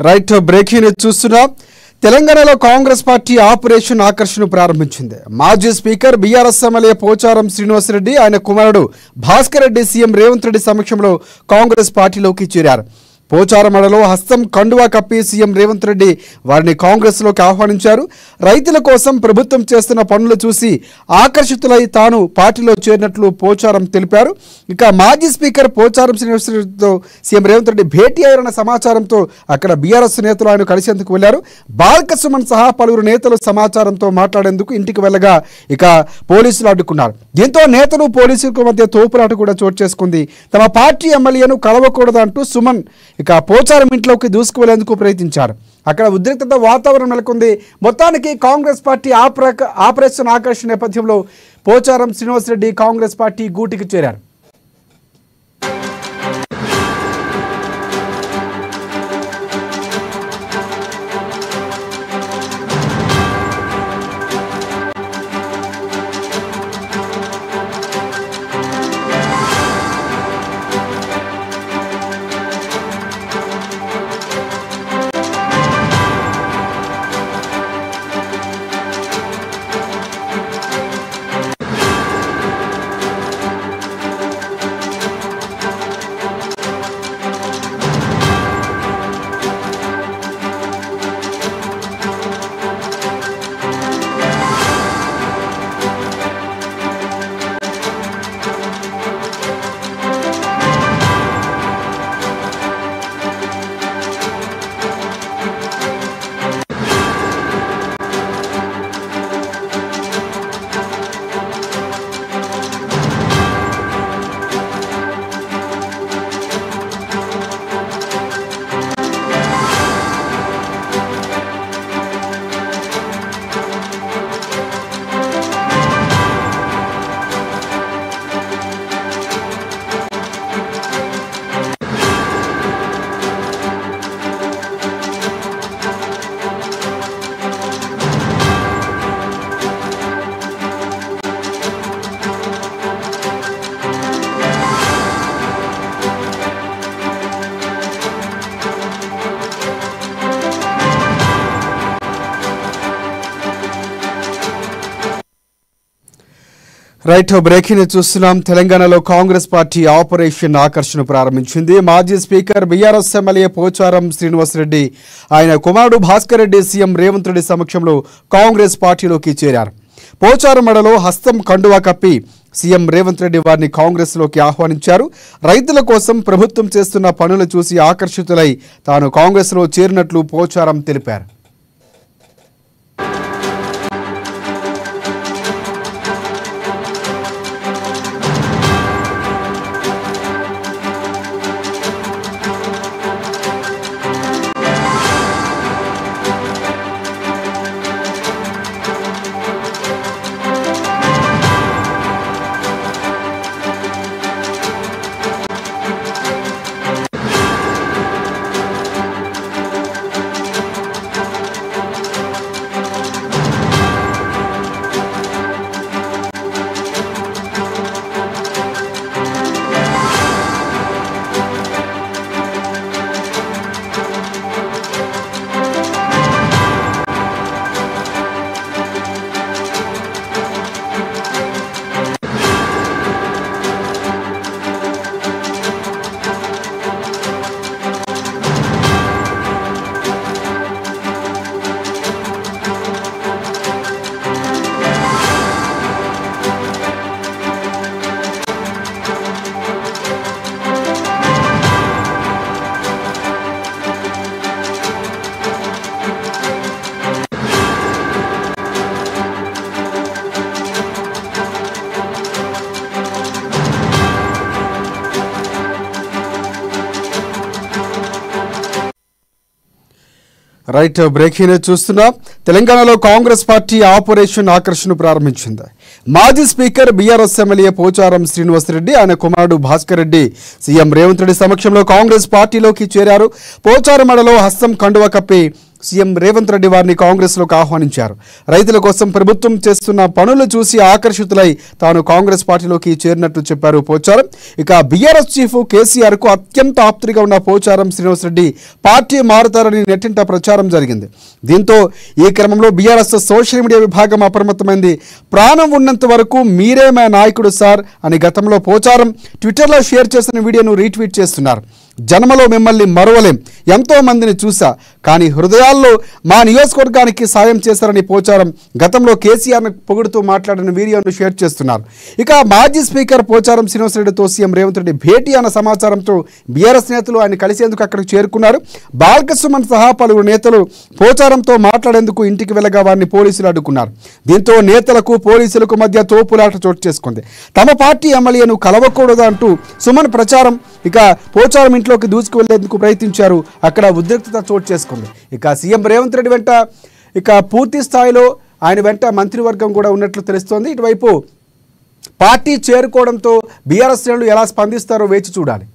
Right breaking news చూస్తున్నా తెలంగాణలో Congress party operation ఆకర్షణ ప్రారంభించింది. మాజీ speaker BRS MLA Pocharam Srinivasa Reddy ఆయన కుమారుడు భాస్కర్ రెడ్డి సీఎం రేవంత్ రెడ్డి సమక్షంలో కాంగ్రెస్ పార్టీలోకి చేరారు. పోచారమడలో హస్తం కండువా కప్పి సీఎం రేవంత్ రెడ్డి వారిని కాంగ్రెస్లోకి ఆహ్వానించారు. రైతుల కోసం ప్రభుత్వం చేస్తున్న పనులు చూసి ఆకర్షితులై తాను పార్టీలో చేరినట్లు పోచారం తెలిపారు. ఇక మాజీ స్పీకర్ పోచారం శ్రీనివాసరెడ్డితో సీఎం రేవంత్ రెడ్డి భేటీ అయ్యారన్న సమాచారంతో అక్కడ బీఆర్ఎస్ నేతలు ఆయన కలిసేందుకు వెళ్లారు. బాల్క సుమన్ సహా పలువురు నేతలు సమాచారంతో మాట్లాడేందుకు ఇంటికి వెళ్ళగా ఇక పోలీసులు అడ్డుకున్నారు. దీంతో నేతలు పోలీసులకు మధ్య తోపులాట కూడా చోటు చేసుకుంది. తమ పార్టీ ఎమ్మెల్యేను కలవకూడదంటూ సుమన్ ఇక పోచారం ఇంట్లోకి దూసుకువెళ్లేందుకు ప్రయత్నించారు. అక్కడ ఉద్రిక్తత వాతావరణం నెలకొంది. మొత్తానికి కాంగ్రెస్ పార్టీ ఆపరేషన్ ఆకర్షణ నేపథ్యంలో పోచారం శ్రీనివాసరెడ్డి కాంగ్రెస్ పార్టీ గూటికి చేరారు. రైట్ బ్రేకింగ్ చూస్తున్నాం. తెలంగాణలో కాంగ్రెస్ పార్టీ ఆపరేషన్ ఆకర్షణ ప్రారంభించింది. మాజీ speaker BRS MLA Pocharam Srinivasa Reddy ఆయన కుమారుడు భాస్కర్ రెడ్డి సీఎం రేవంత్ రెడ్డి సమక్షంలో కాంగ్రెస్ పార్టీలోకి చేరారు. పోచారమడలో హస్తం కండువా కప్పి సీఎం రేవంత్ రెడ్డి వారిని కాంగ్రెస్లోకి ఆహ్వానించారు. రైతుల కోసం ప్రభుత్వం చేస్తున్న పనులు చూసి ఆకర్షితులై తాను కాంగ్రెస్లో చేరినట్లు పోచారం తెలిపారు. రైట్ బ్రేకింగ్ చూస్తున్నా. తెలంగాణలో కాంగ్రెస్ పార్టీ ఆపరేషన్ ఆకర్షణ ప్రారంభించింది. మాజీ speaker BRS MLA Pocharam Srinivasa Reddy ఆయన కుమారుడు భాస్కర్ రెడ్డి సీఎం రేవంత్ రెడ్డి సమక్షంలో కాంగ్రెస్ పార్టీలోకి చేరారు. పోచారమడలో హస్తం కండువా కప్పి సీఎం రేవంత్ రెడ్డి వారిని కాంగ్రెస్లోకి ఆహ్వానించారు. రైతుల కోసం ప్రభుత్వం చేస్తున్న పనులు చూసి ఆకర్షితులై తాను కాంగ్రెస్ పార్టీలోకి చేరినట్లు చెప్పారు పోచారం. ఇక బీఆర్ఎస్ చీఫ్ కేసీఆర్కు అత్యంత ఆప్తుడిగా ఉన్న పోచారం శ్రీనివాసరెడ్డి పార్టీ మారుతారని నెట్టింట ప్రచారం జరిగింది. దీంతో ఈ క్రమంలో బీఆర్ఎస్ సోషల్ మీడియా విభాగం అప్రమత్తమైంది. ప్రాణం ఉన్నంత వరకు మీరే మా నాయకుడు సార్ అని గతంలో పోచారం ట్విట్టర్లో షేర్ చేసిన వీడియోను రీట్వీట్ చేస్తున్నారు. జన్మలో మిమ్మల్ని మరువలేం, ఎంతో మందిని చూసా, కానీ హృదయాల్లో మా నియోజకవర్గానికి సాయం చేశారని పోచారం గతంలో కేసీఆర్ను పొగుడుతూ మాట్లాడిన వీడియోను షేర్ చేస్తున్నారు. ఇక మాజీ స్పీకర్ పోచారం శ్రీనివాసరెడ్డితో సీఎం రేవంత్ రెడ్డి భేటీ అన్న సమాచారంతో బీఆర్ఎస్ నేతలు ఆయన కలిసేందుకు అక్కడికి చేరుకున్నారు. బాల్క సుమన్ సహా పలువురు నేతలు పోచారంతో మాట్లాడేందుకు ఇంటికి వెళ్ళగా వారిని పోలీసులు అడ్డుకున్నారు. దీంతో నేతలకు పోలీసులకు మధ్య తోపులాట చోటు చేసుకుంది. తమ పార్టీ ఎమ్మెల్యేను కలవకూడదు అంటూ సుమన్ ప్రచారం. ఇక పోచారం ఇంట్లోకి దూసుకు వెళ్లేందుకు ప్రయత్నించారు. అక్కడ ఉద్రిక్తత చోటు చేసుకుంది. ఇక సీఎం రేవంత్ రెడ్డి వెంట పూర్తి స్థాయిలో ఆయన వెంట మంత్రివర్గం కూడా ఉన్నట్లు తెలుస్తోంది. ఇటువైపు పార్టీ చేరుకోవడంతో బీఆర్ఎస్ శ్రేణులు ఎలా స్పందిస్తారో వేచి చూడాలి.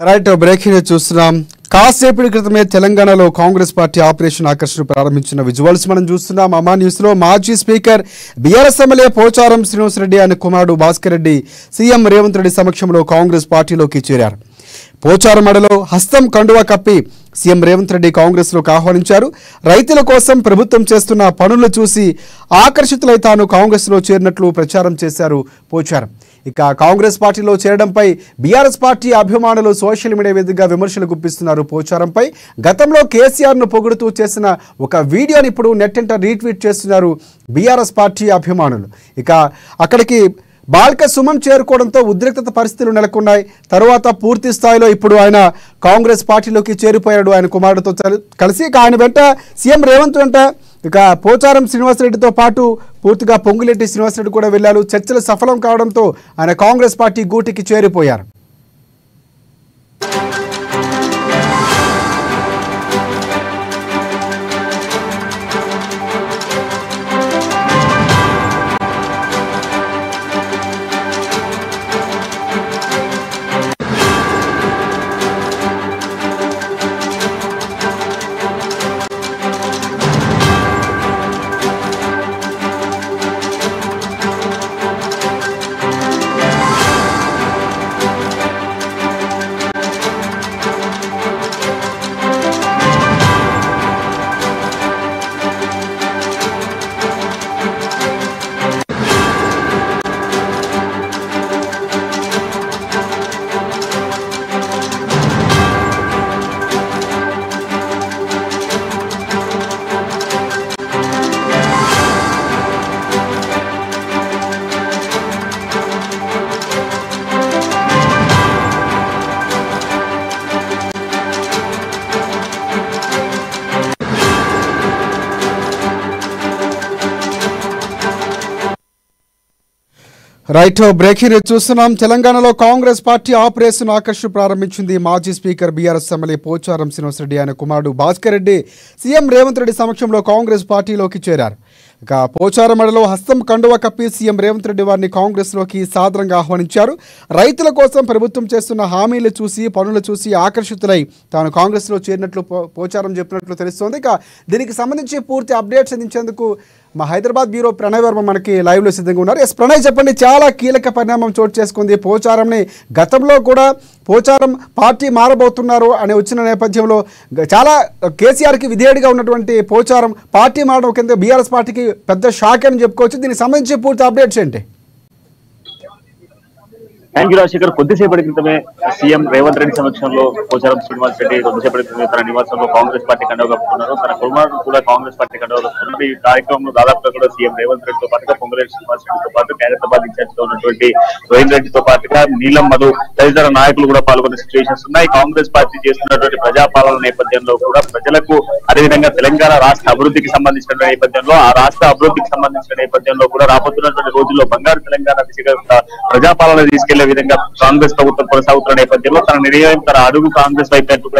రైట్, బ్రేకింగ్ న్యూస్ చూస్తున్నాం. కాసేపటి క్రితమే తెలంగాణలో కాంగ్రెస్ పార్టీ ఆపరేషన్ ఆకర్షణ ప్రారంభించిన విజువల్స్ మనం చూస్తున్నాం. అమా న్యూస్లో మాజీ speaker BRS MLA Pocharam Srinivasa Reddy ఆయన కుమారుడు భాస్కర్ రెడ్డి సీఎం రేవంత్ రెడ్డి సమక్షంలో కాంగ్రెస్ పార్టీలోకి చేరారు. పోచారం మడలో హస్తం కండువా కప్పి సీఎం రేవంత్ రెడ్డి కాంగ్రెస్లోకి ఆహ్వానించారు. రైతుల కోసం ప్రభుత్వం చేస్తున్న పనులు చూసి ఆకర్షితులై తాను కాంగ్రెస్లో చేరినట్లు ప్రచారం చేశారు పోచారం. ఇక కాంగ్రెస్ పార్టీలో చేరడంపై బీఆర్ఎస్ పార్టీ అభిమానులు సోషల్ మీడియా వేదికగా విమర్శలు గుప్పిస్తున్నారు పోచారంపై. గతంలో కేసీఆర్ను పొగుడుతూ చేసిన ఒక వీడియోని ఇప్పుడు నెట్టింట రీట్వీట్ చేస్తున్నారు బీఆర్ఎస్ పార్టీ అభిమానులు. ఇక అక్కడికి బాల్క సుమన్ చేరుకోవడంతో ఉద్రిక్తత పరిస్థితులు నెలకొన్నాయి. తరువాత పూర్తి స్థాయిలో ఇప్పుడు ఆయన కాంగ్రెస్ పార్టీలోకి చేరిపోయాడు ఆయన కుమారుడితో కలిసి. ఇక ఆయన వెంట సీఎం రేవంత్ వెంట ఇక పోచారం శ్రీనివాసరెడ్డితో పాటు పూర్తిగా పొంగులేటి శ్రీనివాసరెడ్డి కూడా వెళ్లారు. చర్చలు సఫలం కావడంతో ఆయన కాంగ్రెస్ పార్టీ గూటికి చేరిపోయారు. రైట్, బ్రేకింగ్ న్యూస్ చూస్తున్నాం. తెలంగాణలో కాంగ్రెస్ పార్టీ ఆపరేషన్ ఆకర్షణ ప్రారంభించింది. మాజీ speaker BRS MLA Pocharam Srinivasa Reddy ఆయన కుమారుడు భాస్కర్ రెడ్డి సీఎం రేవంత్ రెడ్డి సమక్షంలో కాంగ్రెస్ పార్టీలోకి చేరారు. ఇక పోచారమడలో హస్తం కండువా కప్పి సీఎం రేవంత్ రెడ్డి వారిని కాంగ్రెస్లోకి సాదరంగా ఆహ్వానించారు. రైతుల కోసం ప్రభుత్వం చేస్తున్న హామీలు చూసి పనులు చూసి ఆకర్షితులై తాను కాంగ్రెస్లో చేరినట్లు పోచారం చెప్పినట్లు తెలుస్తోంది. ఇక దీనికి సంబంధించి పూర్తి అప్డేట్స్ అందించేందుకు మా హైదరాబాద్ బ్యూరో ప్రణయ్ వర్మ మనకి లైవ్లో సిద్ధంగా ఉన్నారు. ప్రణయ్, చెప్పండి, చాలా కీలక పరిణామం చోటు చేసుకుంది. పోచారంని గతంలో కూడా పోచారం పార్టీ మారబోతున్నారు అని వచ్చిన నేపథ్యంలో చాలా కేసీఆర్కి విధేయుడిగా ఉన్నటువంటి పోచారం పార్టీ మారడం కింద బీఆర్ఎస్ పార్టీకి పెద్ద షాక్ అని చెప్పుకోవచ్చు. దీనికి సంబంధించి పూర్తి అప్డేట్స్ ఏంటి? Thank you Rajasekhar. కొద్దిసేపటి క్రితమే సీఎం రేవంత్ రెడ్డి సమక్షంలో పోచారం శ్రీనివాస్ రెడ్డి కొద్దిసేపటి క్రితమే తన నివాసంలో కాంగ్రెస్ పార్టీ కండువా కప్పుకున్నారు. తన కుమారుడు కూడా కాంగ్రెస్ పార్టీ కండువా కప్పుకున్నారు. ఈ కార్యక్రమంలో దాదాపుగా కూడా సీఎం రేవంత్ రెడ్డితో పాటుగా పొంగులేటి శ్రీనివాస్ రెడ్డితో పాటు ఖైరతాబాద్ ఇన్ఛార్జ్ గా ఉన్నటువంటి రోహిన్ రెడ్డితో పాటుగా నీలం మధు తదితర నాయకులు కూడా పాల్గొనే సిచ్యువేషన్స్ ఉన్నాయి. కాంగ్రెస్ పార్టీ చేస్తున్నటువంటి ప్రజాపాలన నేపథ్యంలో కూడా ప్రజలకు, అదేవిధంగా తెలంగాణ రాష్ట్ర అభివృద్ధికి సంబంధించిన నేపథ్యంలో, ఆ రాష్ట్ర అభివృద్ధికి సంబంధించిన నేపథ్యంలో కూడా రాబోతున్నటువంటి రోజుల్లో బంగారు తెలంగాణ దిశగా ప్రజాపాలన తీసుకెళ్లే విధంగా కాంగ్రెస్ ప్రభుత్వం కొనసాగుతున్న నేపథ్యంలో తన నిర్ణయం, తన అడుగు కాంగ్రెస్ వైపు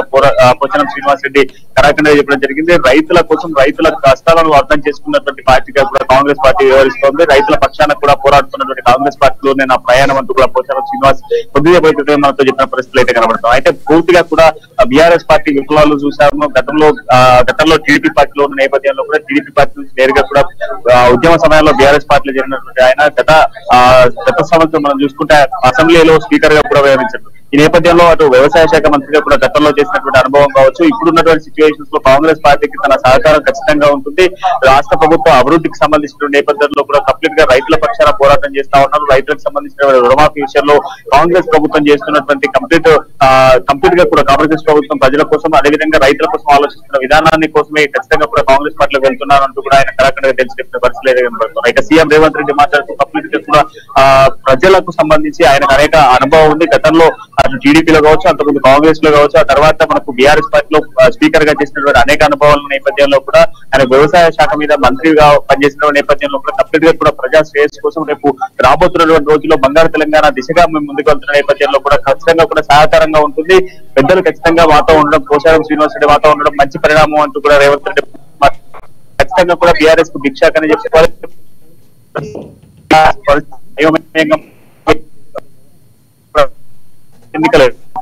పోచారం శ్రీనివాస్ రెడ్డి కరాఖండిగా చెప్పడం జరిగింది. రైతుల కోసం, రైతుల కష్టాలను అర్థం చేసుకున్నటువంటి పార్టీగా కూడా కాంగ్రెస్ పార్టీ వ్యవహరిస్తోంది. రైతుల పక్షాన కూడా పోరాడుతున్నటువంటి కాంగ్రెస్ పార్టీలోనే నా ప్రయాణం అంటూ కూడా పోచారం శ్రీనివాస్ కొద్దిసేపటి మనతో చెప్పిన పరిస్థితులు అయితే కనబడతాం. అయితే పూర్తిగా కూడా బీఆర్ఎస్ పార్టీ విప్లవాలు చూసాము. గతంలో టీడీపీ పార్టీలో ఉన్న నేపథ్యంలో కూడా టీడీపీ పార్టీ నుంచి నేరుగా కూడా ఉద్యమ సమయంలో బీఆర్ఎస్ పార్టీలో జరిగినటువంటి ఆయన గత సంవత్సరం మనం చూసుకుంటే అసెంబ్లీలో స్పీకర్ గా కూడా వ్యవహరించారు. ఈ నేపథ్యంలో అటు వ్యవసాయ శాఖ మంత్రిగా కూడా గతంలో చేసినటువంటి అనుభవం కావచ్చు. ఇప్పుడున్నటువంటి సిచ్యువేషన్స్ లో కాంగ్రెస్ పార్టీకి తన సహకారం ఖచ్చితంగా ఉంటుంది. రాష్ట్ర ప్రభుత్వం అభివృద్ధికి సంబంధించిన నేపథ్యంలో కూడా కంప్లీట్ గా రైతుల పక్షాన పోరాటం చేస్తా ఉన్నారు. రైతులకు సంబంధించిన రుణమాఫీ విషయంలో కాంగ్రెస్ ప్రభుత్వం చేస్తున్నటువంటి కంప్లీట్ గా కూడా కాంగ్రెస్ ప్రభుత్వం ప్రజల కోసం, అదేవిధంగా రైతుల కోసం ఆలోచిస్తున్న విధానాన్ని కోసమే ఖచ్చితంగా కూడా కాంగ్రెస్ పార్టీలో వెళ్తున్నారంటూ కూడా ఆయన కరాఖండిగా తెలిసి చెప్పిన పరిస్థితులు. ఇక సీఎం రేవంత్ రెడ్డి మాట్లాడుతూ కంప్లీట్ గా కూడా ప్రజలకు సంబంధించి ఆయనకు అనేక అనుభవం ఉంది. గతంలో అటు టీడీపీలో కావచ్చు, అంతకుముందు కాంగ్రెస్ లో కావచ్చు, ఆ తర్వాత మనకు బీఆర్ఎస్ పార్టీలో స్పీకర్ గా చేసినటువంటి అనేక అనుభవాల నేపథ్యంలో కూడా ఆయన వ్యవసాయ శాఖ మీద మంత్రిగా పనిచేసిన నేపథ్యంలో కూడా కంప్లీట్ గా కూడా ప్రజా శ్రేయస్ కోసం రేపు రాబోతున్నటువంటి రోజుల్లో బంగారు తెలంగాణ దిశగా మేము ముందుకు వెళ్తున్న నేపథ్యంలో కూడా ఖచ్చితంగా కూడా సహకారంగా ఉంటుంది. పెద్దలు ఖచ్చితంగా మాతో ఉండడం, పోచారం శ్రీనివాస్ రెడ్డి మాతో ఉండడం మంచి పరిణామం అంటూ కూడా రేవంత్ రెడ్డి ఖచ్చితంగా కూడా బీఆర్ఎస్ కు భిక్షాకని చెప్పుకోవాలి.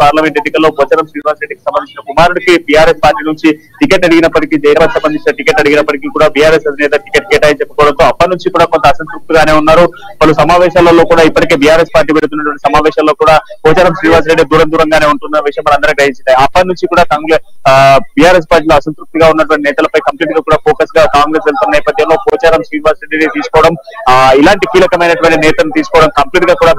పార్లమెంట్ ఎన్నికల్లో పోచారం శ్రీనివాస్ రెడ్డికి సంబంధించిన కుమారుడికి బీఆర్ఎస్ పార్టీ నుంచి టికెట్ అడిగినప్పటికీ, జయరాజ్ సంబంధించిన టికెట్ అడిగినప్పటికీ కూడా బీఆర్ఎస్ అధినేత టికెట్ కేటాయించకపోవడంతో అప్పటి నుంచి కూడా కొంత అసంతృప్తిగానే ఉన్నారు. పలు సమావేశాలలో కూడా ఇప్పటికే బీఆర్ఎస్ పార్టీ పెడుతున్నటువంటి సమావేశాల్లో కూడా పోచారం శ్రీనివాస్ రెడ్డి దూరంగానే ఉంటున్న విషయం మనందరూ గ్రహించాయి. అప్పటి నుంచి కూడా బీఆర్ఎస్ పార్టీలో అసంతృప్తిగా ఉన్నటువంటి నేతలపై కంప్లీట్ గా కూడా ఫోకస్ గా కాంగ్రెస్ వెళ్తున్న నేపథ్యంలో పోచారం శ్రీనివాస్ రెడ్డిని తీసుకోవడం, ఇలాంటి కీలకమైనటువంటి నేతను తీసుకోవడం కంప్లీట్ గా కూడా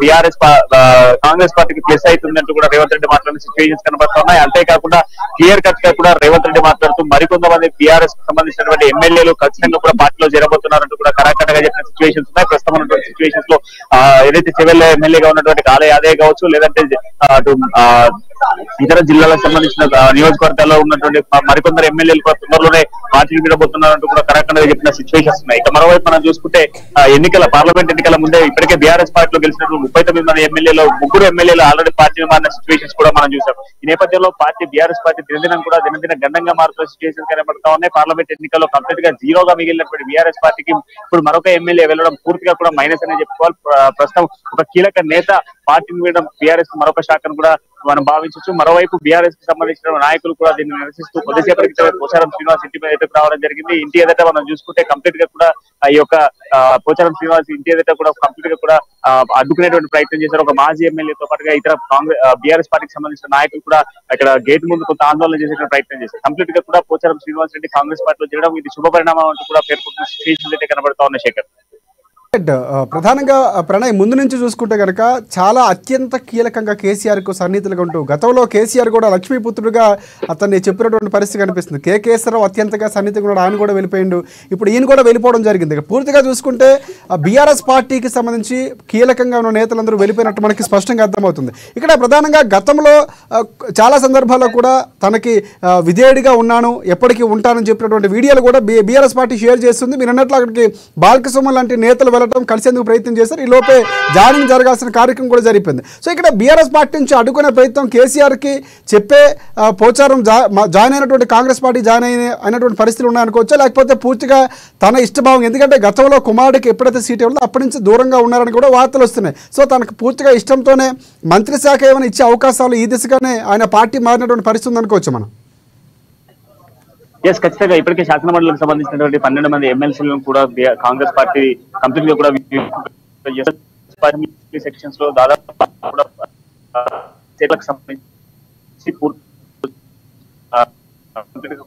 కాంగ్రెస్ పార్టీకి ప్లస్ అవుతుందంటూ కూడా రేవంత్ రెడ్డి మాట్లాడిన సిచ్యువేషన్స్ కనబడుతున్నాయి. అంతేకాకుండా క్లియర్ కట్ గా కూడా రేవంత్ రెడ్డి మాట్లాడుతూ మరికొంతమంది బీఆర్ఎస్ సంబంధించినటువంటి ఎమ్మెల్యేలు ఖచ్చితంగా కూడా పార్టీలో చేరబోతున్నారంటూ కూడా కరాఖండిగా చెప్పిన సిచ్యువేషన్స్ ఉన్నాయి. ప్రస్తుతం ఉన్నటువంటి సిచ్యువేషన్స్ లో ఏదైతే చివరిలో ఎమ్మెల్యేగా ఉన్నటువంటి కాళే యాదవ్ కావచ్చు, లేదంటే అటు ఇతర జిల్లాలకు సంబంధించిన నియోజకవర్గాల్లో ఉన్నటువంటి మరికొందరు ఎమ్మెల్యేలు కూడా తొందరలోనే పార్టీలు విడబోతున్నారంటూ కూడా కరాఖండిగా చెప్పిన సిచ్యువేషన్స్ ఉన్నాయి. ఇక మరోవైపు మనం చూసుకుంటే పార్లమెంట్ ఎన్నికల ముందే ఇప్పటికే బీఆర్ఎస్ పార్టీలో గెలిచినటువంటి 39 మంది ఎమ్మెల్యేలు, 3 ఎమ్మెల్యేలు ఆల్రెడీ పార్టీని మారిన సిచ్యువేషన్స్ కూడా మనం చూసాం. ఈ నేపథ్యంలో బీఆర్ఎస్ పార్టీ దినదిన గండంగా మారుతున్న సిచ్యువేషన్ కనబడతా ఉన్నాయి. పార్లమెంట్ ఎన్నికల్లో కంప్లీట్ గా జీరోగా మిగిలినటువంటి బీఆర్ఎస్ పార్టీకి ఇప్పుడు మరొక ఎమ్మెల్యే వెళ్ళడం పూర్తిగా కూడా మైనస్ అనే చెప్పుకోవాలి. ప్రస్తుతం ఒక కీలక నేత పార్టీని వీడడం బీఆర్ఎస్ మరొక శాఖను కూడా మనం భావించవచ్చు. మరోవైపు బీఆర్ఎస్ కి సంబంధించిన నాయకులు కూడా దీన్ని నిరసిస్తూ కొద్దిసేపటి పోచారం శ్రీనివాస్ ఇంటి మీద ఎదురు రావడం జరిగింది. ఇంటి ఎదుట మనం చూసుకుంటే కంప్లీట్ గా కూడా ఈ యొక్క పోచారం శ్రీనివాస్ ఇంటి ఎదుట కూడా కంప్లీట్ గా కూడా అడ్డుకునేటువంటి ప్రయత్నం చేశారు. ఒక మాజీ ఎమ్మెల్యేతో పాటుగా ఇతర బీఆర్ఎస్ పార్టీకి సంబంధించిన నాయకులు కూడా ఇక్కడ గేట్ ముందు కొంత ఆందోళన చేసే ప్రయత్నం చేశారు. కంప్లీట్ గా కూడా పోచారం శ్రీనివాస్ రెడ్డి కాంగ్రెస్ పార్టీలో చేయడం ఇది శుభ పరిణామం అంటూ కూడా పేర్కొంటున్న సిచ్యువేషన్స్ అయితే కనబడతా ఉన్నాయి. శేఖర్, ప్రధానంగా ప్రణయ్, ముందు నుంచి చూసుకుంటే కనుక చాలా అత్యంత కీలకంగా కేసీఆర్కు సన్నిహితులుగా ఉంటూ గతంలో కేసీఆర్ కూడా లక్ష్మీపుత్రుడుగా అతన్ని చెప్పినటువంటి పరిస్థితి కనిపిస్తుంది. కేసీఆర్ అత్యంతగా సన్నిహితంగా కూడా ఆయన కూడా వెళ్ళిపోయిండు. ఇప్పుడు ఈయన కూడా వెళ్ళిపోవడం జరిగింది. పూర్తిగా చూసుకుంటే బీఆర్ఎస్ పార్టీకి సంబంధించి కీలకంగా ఉన్న నేతలందరూ వెళ్ళిపోయినట్టు మనకి స్పష్టంగా అర్థమవుతుంది. ఇక్కడ ప్రధానంగా గతంలో చాలా సందర్భాల్లో కూడా తనకి విధేయుడిగా ఉన్నాను, ఎప్పటికీ ఉంటానని చెప్పినటువంటి వీడియోలు కూడా బీఆర్ఎస్ పార్టీ షేర్ చేస్తుంది. మీరు అన్నట్లు అక్కడికి బాల్కసుమన్ లాంటి నేతలు వెళ్ళటం, కలిసేందుకు ప్రయత్నం చేశారు. ఈ లోపే జాయినింగ్ జరగాల్సిన కార్యక్రమం కూడా జరిపింది. సో ఇక్కడ బీఆర్ఎస్ పార్టీ నుంచి అడ్డుకునే ప్రయత్నం కేసీఆర్కి చెప్పే పోచారం జాయిన్ అయినటువంటి కాంగ్రెస్ పార్టీ జాయిన్ అయినటువంటి పరిస్థితులు ఉన్నాయనుకోవచ్చా, లేకపోతే పూర్తిగా తన ఇష్టభావం, ఎందుకంటే గతంలో కుమారుడికి ఎప్పుడైతే సీట్ ఇవ్వాలో అప్పటి నుంచి దూరంగా ఉన్నారని కూడా వార్తలు వస్తున్నాయి. సో తనకు పూర్తిగా ఇష్టంతోనే మంత్రి శాఖ ఏమైనా ఇచ్చే అవకాశాలు ఈ దిశగానే ఆయన పార్టీ మారినటువంటి పరిస్థితి ఉందనుకోవచ్చు మనం. ఎస్, ఖచ్చితంగా ఇప్పటికే శాసనమండలికి సంబంధించినటువంటి 12 మంది ఎమ్మెల్సీలను కూడా కాంగ్రెస్ పార్టీ కంప్లీట్ గా కూడా సెక్షన్స్ లో దాదాపు కూడా సంబంధించి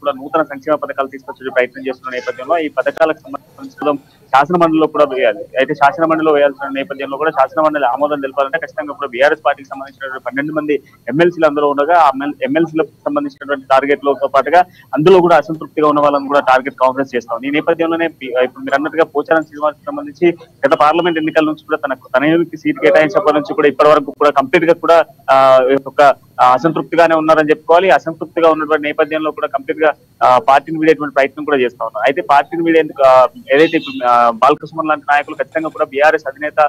కూడా నూతన సంక్షేమ పథకాలు తీసుకొచ్చే ప్రయత్నం చేస్తున్న నేపథ్యంలో ఈ పథకాలకు సంబంధించిన శాసనమండలిలో కూడా వేయాలి. అయితే శాసనమండలిలో వేయాల్సిన నేపథ్యంలో కూడా శాసనమండలి ఆమోదం తెలపాలంటే ఖచ్చితంగా కూడా బీఆర్ఎస్ పార్టీకి సంబంధించినటువంటి 12 మంది ఎమ్మెల్సీలు అందులో ఉండగా ఆ ఎమ్మెల్సీలకు సంబంధించినటువంటి టార్గెట్ లతో పాటుగా అందులో కూడా అసంతృప్తిగా ఉన్న వాళ్ళని కూడా టార్గెట్ కాంగ్రెస్ చేస్తాం. ఈ నేపథ్యంలోనే ఇప్పుడు మీరు అన్నట్టుగా పోచారం శ్రీనివాస్ సంబంధించి గత పార్లమెంట్ ఎన్నికల నుంచి కూడా తనకి సీట్ కేటాయించినప్పటి నుంచి కూడా ఇప్పటి వరకు కూడా కంప్లీట్ గా కూడా ఒక అసంతృప్తిగానే ఉన్నారని చెప్పుకోవాలి. అసంతృప్తిగా ఉన్నటువంటి నేపథ్యంలో కూడా కంప్లీట్ గా పార్టీని వీడేటువంటి ప్రయత్నం కూడా చేస్తా ఉన్నారు. అయితే పార్టీని వీడేందుకు ఏదైతే ఇప్పుడు బాలకృష్ణ లాంటి నాయకులు ఖచ్చితంగా కూడా బీఆర్ఎస్ అధినేత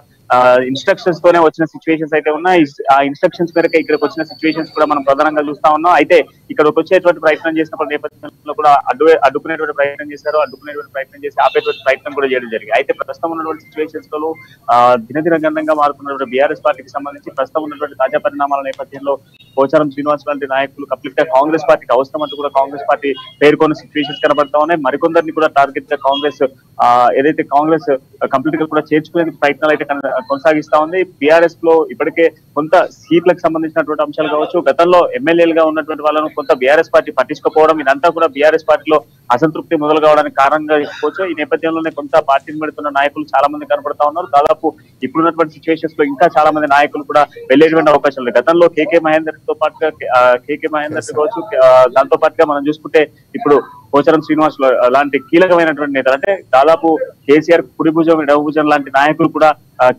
ఇన్స్ట్రక్షన్స్ తోనే వచ్చిన సిచ్యువేషన్స్ అయితే ఉన్నాయి. ఆ ఇన్స్ట్రక్షన్స్ మేరకు ఇక్కడికి వచ్చిన సిచ్యువేషన్స్ కూడా మనం ప్రధానంగా చూస్తా ఉన్నాం. అయితే ఇక్కడికి వచ్చేటువంటి ప్రయత్నం చేసినప్పుడు నేపథ్యంలో కూడా అడ్డుకునేటువంటి ప్రయత్నం చేశారు, అడ్డుకునేటువంటి ప్రయత్నం చేసి ఆపేటువంటి ప్రయత్నం కూడా చేయడం జరిగింది. అయితే ప్రస్తుతం ఉన్నటువంటి సిచ్యువేషన్స్ లో దినదిన గండంగా మారుతున్నటువంటి బీఆర్ఎస్ పార్టీకి సంబంధించి ప్రస్తుతం ఉన్నటువంటి తాజా పరిణామాల నేపథ్యంలో పోచారం శ్రీనివాస్ లాంటి నాయకులు కంప్లీట్ గా కాంగ్రెస్ పార్టీకి అవసరం అంటూ కూడా కాంగ్రెస్ పార్టీ పేర్కొన్న సిచ్యువేషన్స్ కనబడతా ఉన్నాయి. మరికొందరిని కూడా టార్గెట్ గా కాంగ్రెస్ ఏదైతే కాంగ్రెస్ కంప్లీట్ గా కూడా చేర్చుకునే ప్రయత్నాలు అయితే కొనసాగిస్తా ఉంది. బీఆర్ఎస్ లో ఇప్పటికే కొంత సీట్లకు సంబంధించినటువంటి అంశాలు కావచ్చు, గతంలో ఎమ్మెల్యేలుగా ఉన్నటువంటి వాళ్ళను కొంత బీఆర్ఎస్ పార్టీ పట్టించుకోవడం, ఇదంతా కూడా బీఆర్ఎస్ పార్టీలో అసంతృప్తి మొదలు కావడానికి కారణంగా చెప్పుకోవచ్చు. ఈ నేపథ్యంలోనే కొంత పార్టీని పెడుతున్న నాయకులు చాలా మంది కనబడతా ఉన్నారు. దాదాపు ఇప్పుడున్నటువంటి సిచ్యువేషన్స్ లో ఇంకా చాలా మంది నాయకులు కూడా వెళ్లేటువంటి అవకాశాలు ఉన్నాయి. గతంలో కేకే మహేందర్ తో పాటుగా కావచ్చు, దాంతో పాటుగా మనం చూసుకుంటే ఇప్పుడు పోచారం శ్రీనివాస్ లాంటి కీలకమైనటువంటి నేతలు, అంటే దాదాపు కేసీఆర్ కుడి భుజం ఎడవ భుజం లాంటి నాయకులు కూడా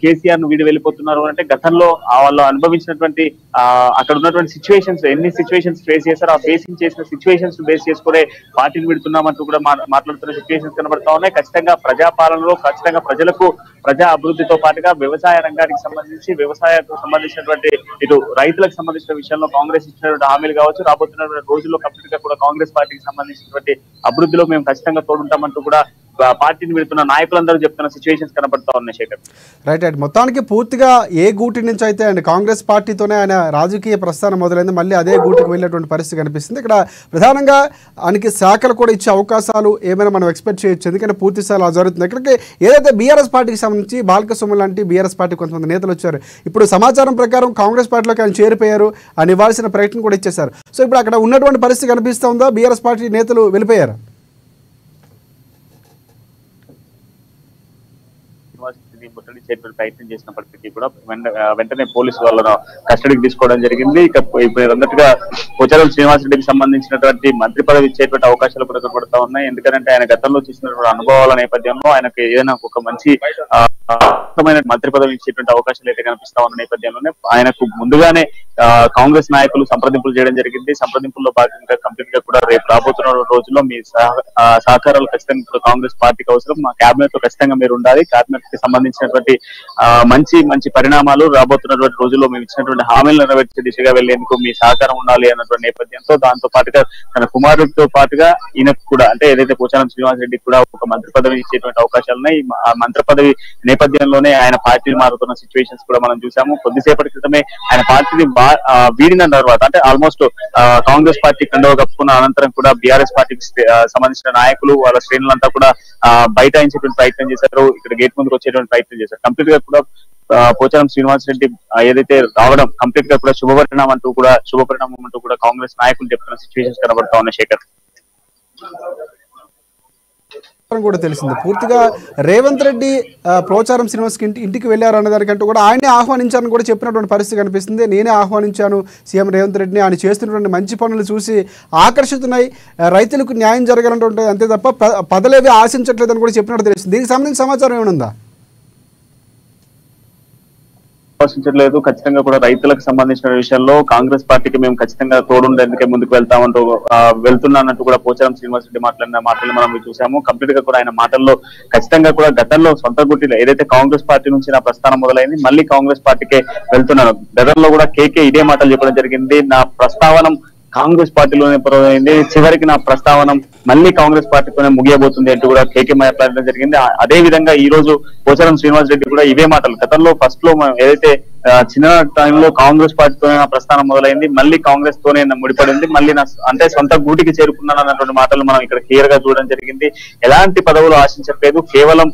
కేసీఆర్ ను వీడి వెళ్ళిపోతున్నారు. అంటే గతంలో వాళ్ళు అనుభవించినటువంటి అక్కడ ఉన్నటువంటి సిచ్యువేషన్స్, ఎన్ని సిచ్యువేషన్స్ ఫేస్ చేశారో ఆ ఫేసింగ్ చేసిన సిచ్యువేషన్స్ బేస్ చేసుకునే పార్టీని విడుతున్నామంటూ కూడా మాట్లాడుతున్న సిచ్యువేషన్స్ కనబడతా ఉన్నాయి. ఖచ్చితంగా ప్రజాపాలనలో ఖచ్చితంగా ప్రజలకు ప్రజా అభివృద్ధితో పాటుగా వ్యవసాయ రంగానికి సంబంధించి వ్యవసాయానికి సంబంధించినటువంటి ఇటు రైతులకు సంబంధించిన విషయంలో కాంగ్రెస్ ఇచ్చినటువంటి హామీలు కావచ్చు, రాబోతున్నటువంటి రోజుల్లో కంప్లీట్ గా కూడా కాంగ్రెస్ పార్టీకి సంబంధించినటువంటి అభివృద్ధిలో మేము ఖచ్చితంగా తోడుంటామంటూ కూడా పార్టీని పెడుతున్న నాయకులందరూ చెప్తున్న సిచ్యువేషన్స్ కనబడతా ఉన్నాయి. శేఖర్, రైట్ రైట్ మొత్తానికి పూర్తిగా ఏ గూటి నుంచి అయితే ఆయన కాంగ్రెస్ పార్టీతోనే ఆయన రాజకీయ ప్రస్థానం మొదలైంది, మళ్ళీ అదే గూటికి వెళ్ళేటువంటి పరిస్థితి కనిపిస్తుంది. ఇక్కడ ప్రధానంగా ఆయనకి శాఖలు కూడా ఇచ్చే అవకాశాలు ఏమైనా మనం ఎక్స్పెక్ట్ చేయొచ్చు, ఎందుకంటే పూర్తి స్థాయిలో జరుగుతుంది. ఇక్కడికి ఏదైతే బీఆర్ఎస్ పార్టీకి సంబంధించి బాలకృష్ణ లాంటి బీఆర్ఎస్ పార్టీ కొంతమంది నేతలు వచ్చారు. ఇప్పుడు సమాచారం ప్రకారం కాంగ్రెస్ పార్టీలోకి ఆయన చేరిపోయారు, ఆయన ఇవ్వాల్సిన ప్రయత్నం కూడా ఇచ్చేశారు. సో ఇప్పుడు అక్కడ ఉన్నటువంటి పరిస్థితి కనిపిస్తూ ఉందా, బీఆర్ఎస్ పార్టీ నేతలు వెళ్ళిపోయారు? ముట్టడి చేపట్టే ప్రయత్నం చేసినప్పటికీ కూడా వెంటనే పోలీసు వాళ్ళను కస్టడీకి తీసుకోవడం జరిగింది. ఇక ఇప్పుడు అన్నట్టుగా పోచారం శ్రీనివాస్ రెడ్డికి సంబంధించినటువంటి మంత్రి పదవి ఇచ్చేటువంటి అవకాశాలు కూడా కనబడతా ఉన్నాయి. ఎందుకంటే ఆయన గతంలో చేసినటువంటి అనుభవాల నేపథ్యంలో ఆయనకు ఏదైనా ఒక మంచి మంత్రి పదవి ఇచ్చేటువంటి అవకాశాలు అయితే కనిపిస్తా ఉన్న నేపథ్యంలోనే ఆయనకు ముందుగానే కాంగ్రెస్ నాయకులు సంప్రదింపులు చేయడం జరిగింది. సంప్రదింపుల్లో భాగంగా కంప్లీట్ గా కూడా రేపు రాబోతున్న రోజుల్లో మీ సహకారాలు ఖచ్చితంగా కాంగ్రెస్ పార్టీకి అవసరం, మా కేబినెట్ లో ఖచ్చితంగా మీరు ఉండాలి, కేబినెట్ కి సంబంధించినటువంటి మంచి పరిణామాలు రాబోతున్నటువంటి రోజుల్లో మేము ఇచ్చినటువంటి హామీలు నెరవేర్చే దిశగా వెళ్లేందుకు మీ సహకారం ఉండాలి అన్నటువంటి నేపథ్యంతో దాంతో పాటుగా తన కుమారుడితో పాటుగా ఈయనకు కూడా అంటే ఏదైతే పోచారం శ్రీనివాస్ రెడ్డికి కూడా ఒక మంత్రి పదవి ఇచ్చేటువంటి అవకాశాలు ఉన్నాయి. ఆ మంత్రి పదవి నేపథ్యంలోనే ఆయన పార్టీని మారుతున్న సిచ్యువేషన్స్ కూడా మనం చూసాము. కొద్దిసేపటి క్రితమే ఆయన పార్టీని వీడిన తర్వాత అంటే ఆల్మోస్ట్ కాంగ్రెస్ పార్టీ కండువా కప్పుకున్న అనంతరం కూడా బీఆర్ఎస్ పార్టీకి సంబంధించిన నాయకులు వాళ్ళ శ్రేణులంతా కూడా బైఠాయించేటువంటి ప్రయత్నం చేశారు, ఇక్కడ గేట్ ముందుకు వచ్చేటువంటి ప్రయత్నం చేశారు. కంప్లీట్ గా కూడా పోచారం శ్రీనివాస్ రెడ్డి ఏదైతే రావడం కంప్లీట్ గా కూడా శుభపరిణామం అంటూ కూడా కాంగ్రెస్ నాయకులు చెప్తున్న సిచ్యువేషన్స్ కనబడతా ఉన్నాయి. శేఖర్, కూడా తెలిసింది పూర్తిగా రేవంత్ రెడ్డి పోచారం శ్రీనివాస్ ఇంటికి వెళ్ళారు అనే దానికంటూ కూడా ఆయనే ఆహ్వానించారని కూడా చెప్పినటువంటి పరిస్థితి కనిపిస్తుంది. నేనే ఆహ్వానించాను సీఎం రేవంత్ రెడ్డిని, ఆయన చేస్తున్నటువంటి మంచి పనులు చూసి ఆకర్షితున్నాయి, రైతులకు న్యాయం జరగాలంటే అంతే తప్ప పదలేవి ఆశించట్లేదని కూడా చెప్పినట్టు తెలుస్తుంది. దీనికి సంబంధించిన సమాచారం ఏమైనా ఉందా? ఆలోచించట్లేదు. ఖచ్చితంగా కూడా రైతులకు సంబంధించిన విషయంలో కాంగ్రెస్ పార్టీకి మేము ఖచ్చితంగా తోడుండేందుకే ముందుకు వెళ్తామంటూ వెళ్తున్నానంటూ కూడా పోచారం శ్రీనివాస్ రెడ్డి మాట్లాడిన మాటలు మనం చూసాము. కంప్లీట్ గా కూడా ఆయన మాటల్లో ఖచ్చితంగా కూడా గతంలో సొంత గుట్టిలో ఏదైతే కాంగ్రెస్ పార్టీ నుంచి నా ప్రస్థానం మొదలైంది, మళ్ళీ కాంగ్రెస్ పార్టీకే వెళ్తున్నాను. గతంలో కూడా కేకే ఇదే మాటలు చెప్పడం జరిగింది. నా ప్రస్తావన కాంగ్రెస్ పార్టీలోనే పొరవైంది, చివరికి నా ప్రస్తావన మళ్ళీ కాంగ్రెస్ పార్టీతోనే ముగియబోతుంది అంటూ కూడా కేకే మాట్లాడడం జరిగింది. అదే విధంగా ఈ రోజు పోచారం శ్రీనివాస్ రెడ్డి కూడా ఇవే మాటలు గతంలో ఫస్ట్ లో ఏదైతే చిన్న టైంలో కాంగ్రెస్ పార్టీతోనే నా ప్రస్థానం మొదలైంది, మళ్ళీ కాంగ్రెస్ తోనే ముడిపడింది, మళ్ళీ నా అంటే సొంత గూటికి చేరుకున్నాను అన్నటువంటి మాటలు మనం ఇక్కడ క్లియర్ గా చూడడం జరిగింది. ఎలాంటి పదవులు ఆశించట్లేదు, కేవలం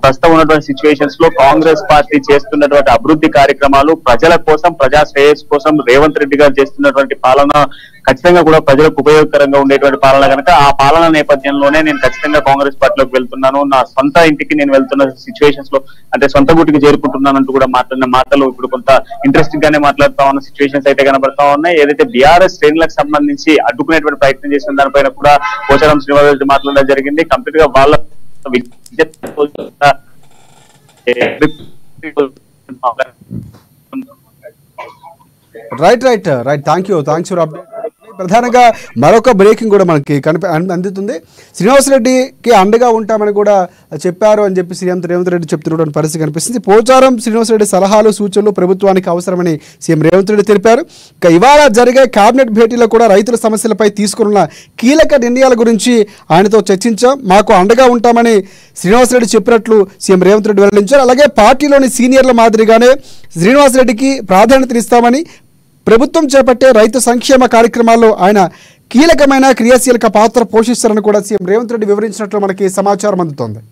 ప్రస్తుతం ఉన్నటువంటి సిచ్యువేషన్స్ లో కాంగ్రెస్ పార్టీ చేస్తున్నటువంటి అభివృద్ధి కార్యక్రమాలు ప్రజల కోసం, ప్రజా శ్రేయస్ కోసం రేవంత్ రెడ్డి గారు చేస్తున్నటువంటి పాలన ఖచ్చితంగా కూడా ప్రజలకు ఉపయోగకరంగా ఉండేటువంటి పాలన కనుక ఆ పాలన నేపథ్యంలోనే నేను ఖచ్చితంగా కాంగ్రెస్ పార్టీలోకి వెళ్తున్నాను, నా సొంత ఇంటికి నేను వెళ్తున్న సిచ్యువేషన్స్ లో అంటే సొంత గుటికి చేరుకుంటున్నానంటూ కూడా మాట్లాడిన మాటలు ఇప్పుడు కొంత ఇంట్రెస్టింగ్ గానే మాట్లాడుతా ఉన్న సిచ్యువేషన్స్ అయితే కనబడతా ఉన్నాయి. ఏదైతే బీఆర్ఎస్ శ్రేణులకు సంబంధించి అడ్డుకునేటువంటి ప్రయత్నం చేసిన దానిపైన కూడా పోచారం శ్రీనివాస్ రెడ్డి మాట్లాడడం జరిగింది. కంప్లీట్ గా వాళ్ళ రైట్ థ్యాంక్స్ ఫర్ అప్డేట్. ప్రధానంగా మరొక బ్రేకింగ్ కూడా మనకి అందుతుంది. శ్రీనివాసరెడ్డికి అండగా ఉంటామని కూడా చెప్పారు అని చెప్పి సీఎం రేవంత్ రెడ్డి చెప్తున్నటువంటి పరిస్థితి కనిపిస్తుంది. పోచారం శ్రీనివాసరెడ్డి సలహాలు సూచనలు ప్రభుత్వానికి అవసరమని సీఎం రేవంత్ రెడ్డి తెలిపారు. ఇక ఇవాళ జరిగే కేబినెట్ భేటీలో కూడా రైతుల సమస్యలపై తీసుకున్న కీలక నిర్ణయాల గురించి ఆయనతో చర్చించాం. మాకు అండగా ఉంటామని శ్రీనివాసరెడ్డి చెప్పినట్లు సీఎం రేవంత్ రెడ్డి వెల్లడించారు. అలాగే పార్టీలోని సీనియర్ల మాదిరిగానే శ్రీనివాసరెడ్డికి ప్రాధాన్యతనిస్తామని, ప్రభుత్వం చేపట్టే రైతు సంక్షేమ కార్యక్రమాల్లో ఆయన కీలకమైన క్రియాశీలక పాత్ర పోషిస్తారని కూడా సీఎం రేవంత్ రెడ్డి వివరించినట్లు మనకి సమాచారం అందుతోంది.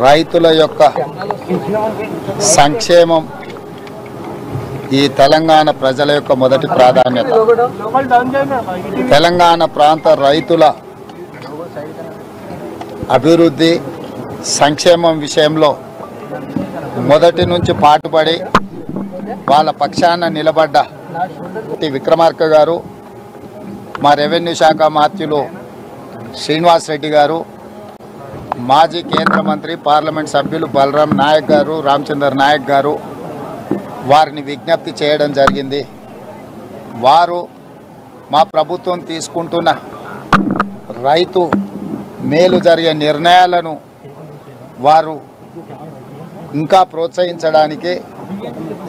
రైతుల యొక్క సంక్షేమం ఈ తెలంగాణ ప్రజల యొక్క మొదటి ప్రాధాన్యత. తెలంగాణ ప్రాంత రైతుల అభివృద్ధి సంక్షేమం విషయంలో మొదటి నుంచి పాటుపడి వాళ్ళ పక్షాన నిలబడ్డ విక్రమార్క గారు, మా రెవెన్యూ శాఖ మాత్యులు శ్రీనివాస్ రెడ్డి గారు, మాజీ కేంద్ర మంత్రి పార్లమెంట్ సభ్యులు బలరాం నాయక్ గారు, రామచందర్ నాయక్ గారు వారిని విజ్ఞప్తి చేయడం జరిగింది. వారు మా ప్రభుత్వం తీసుకుంటున్న రైతు మేలు జరిగే నిర్ణయాలను వారు ఇంకా ప్రోత్సహించడానికి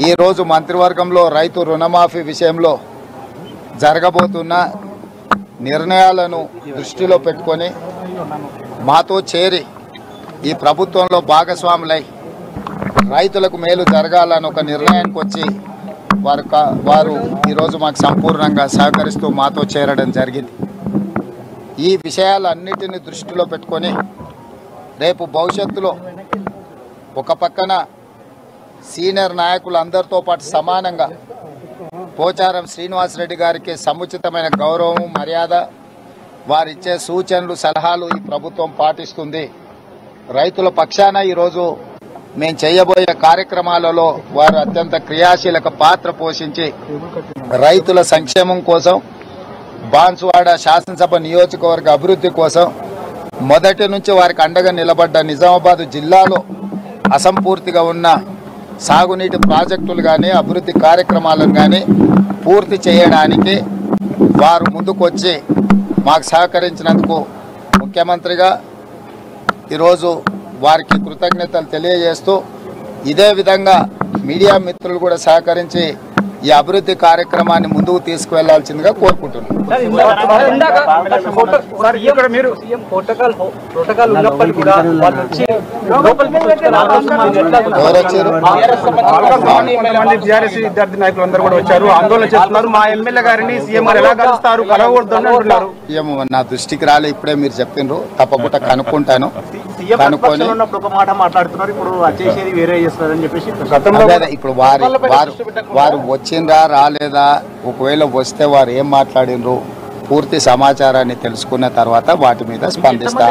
ఈరోజు మంత్రివర్గంలో రైతు రుణమాఫీ విషయంలో జరగబోతున్న నిర్ణయాలను దృష్టిలో పెట్టుకొని మాతో చేరి ఈ ప్రభుత్వంలో భాగస్వాములై రైతులకు మేలు జరగాలని ఒక నిర్ణయానికి వచ్చి వారు ఈరోజు మాకు సంపూర్ణంగా సహకరిస్తూ మాతో చేరడం జరిగింది. ఈ విషయాలన్నిటిని దృష్టిలో పెట్టుకొని రేపు భవిష్యత్తులో ఒక పక్కన సీనియర్ నాయకులందరితో పాటు సమానంగా పోచారం శ్రీనివాస్ రెడ్డి గారికి సముచితమైన గౌరవం, మర్యాద, వారిచ్చే సూచనలు, సలహాలు ఈ ప్రభుత్వం పాటిస్తుంది. రైతుల పక్షాన ఈరోజు మేము చేయబోయే కార్యక్రమాలలో వారు అత్యంత క్రియాశీలక పాత్ర పోషించి రైతుల సంక్షేమం కోసం, బాన్సువాడ శాసనసభ నియోజకవర్గ అభివృద్ధి కోసం మొదటి నుంచి వారికి అండగా నిలబడ్డ నిజామాబాద్ జిల్లాలో అసంపూర్తిగా ఉన్న సాగునీటి ప్రాజెక్టులు కానీ, అభివృద్ధి కార్యక్రమాలను కానీ పూర్తి చేయడానికి వారు ముందుకొచ్చి మాకు సహకరించినందుకు ముఖ్యమంత్రిగా, ఈరోజు వారికి కృతజ్ఞతలు తెలియజేస్తూ ఇదే విధంగా మీడియా మిత్రులు కూడా సహకరించి ఈ అభివృద్ధి కార్యక్రమాన్ని ముందుకు తీసుకువెళ్లాల్సిందిగా కోరుకుంటున్నాను. నా దృష్టికి రాలే, ఇప్పుడే మీరు చెప్పిండ్రు, తప్పకుండా కనుక్కుంటాను. కనుక్కొని ఇప్పుడు వారు వచ్చిండ్రా రాలేదా, ఒకవేళ వస్తే వారు ఏం మాట్లాడినరు పూర్తి సమాచారాన్ని తెలుసుకున్న తర్వాత వాటి మీద స్పందిస్తా.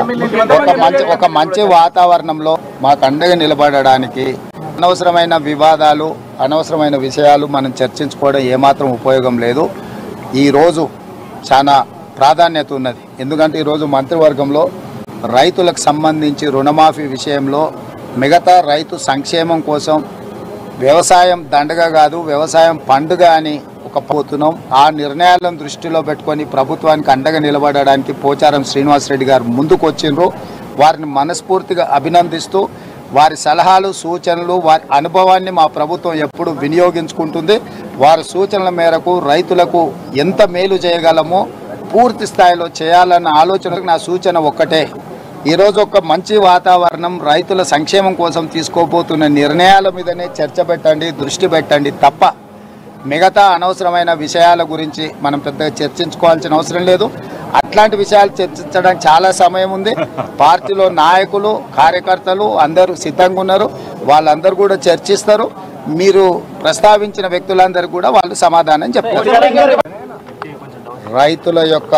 ఒక మంచి వాతావరణంలో మాకు అండగా నిలబడడానికి అనవసరమైన వివాదాలు, అనవసరమైన విషయాలు మనం చర్చించుకోవడం ఏమాత్రం ఉపయోగం లేదు. ఈరోజు చాలా ప్రాధాన్యత ఉన్నది. ఎందుకంటే ఈరోజు మంత్రివర్గంలో రైతులకు సంబంధించి రుణమాఫీ విషయంలో మిగతా రైతు సంక్షేమం కోసం వ్యవసాయం దండగ కాదు, వ్యవసాయం పండుగ అని పోతున్నాం. ఆ నిర్ణయాలను దృష్టిలో పెట్టుకొని ప్రభుత్వానికి అండగా నిలబడడానికి పోచారం శ్రీనివాసరెడ్డి గారు ముందుకు వచ్చిండ్రు. వారిని మనస్ఫూర్తిగా అభినందిస్తూ వారి సలహాలు సూచనలు వారి అనుభవాన్ని మా ప్రభుత్వం ఎప్పుడు వినియోగించుకుంటుంది. వారి సూచనల మేరకు రైతులకు ఎంత మేలు చేయగలమో పూర్తి స్థాయిలో చేయాలన్న ఆలోచనకు నా సూచన ఒక్కటే, ఈరోజు ఒక మంచి వాతావరణం, రైతుల సంక్షేమం కోసం తీసుకోబోతున్న నిర్ణయాల మీదనే చర్చ పెట్టండి, దృష్టి పెట్టండి తప్ప మిగతా అనవసరమైన విషయాల గురించి మనం పెద్దగా చర్చించుకోవాల్సిన అవసరం లేదు. అట్లాంటి విషయాలు చర్చించడానికి చాలా సమయం ఉంది. పార్టీలో నాయకులు కార్యకర్తలు అందరూ సిద్ధంగా ఉన్నారు. వాళ్ళందరూ కూడా చర్చిస్తారు. మీరు ప్రస్తావించిన వ్యక్తులందరూ కూడా వాళ్ళు సమాధానం చెప్తారు. రైతుల యొక్క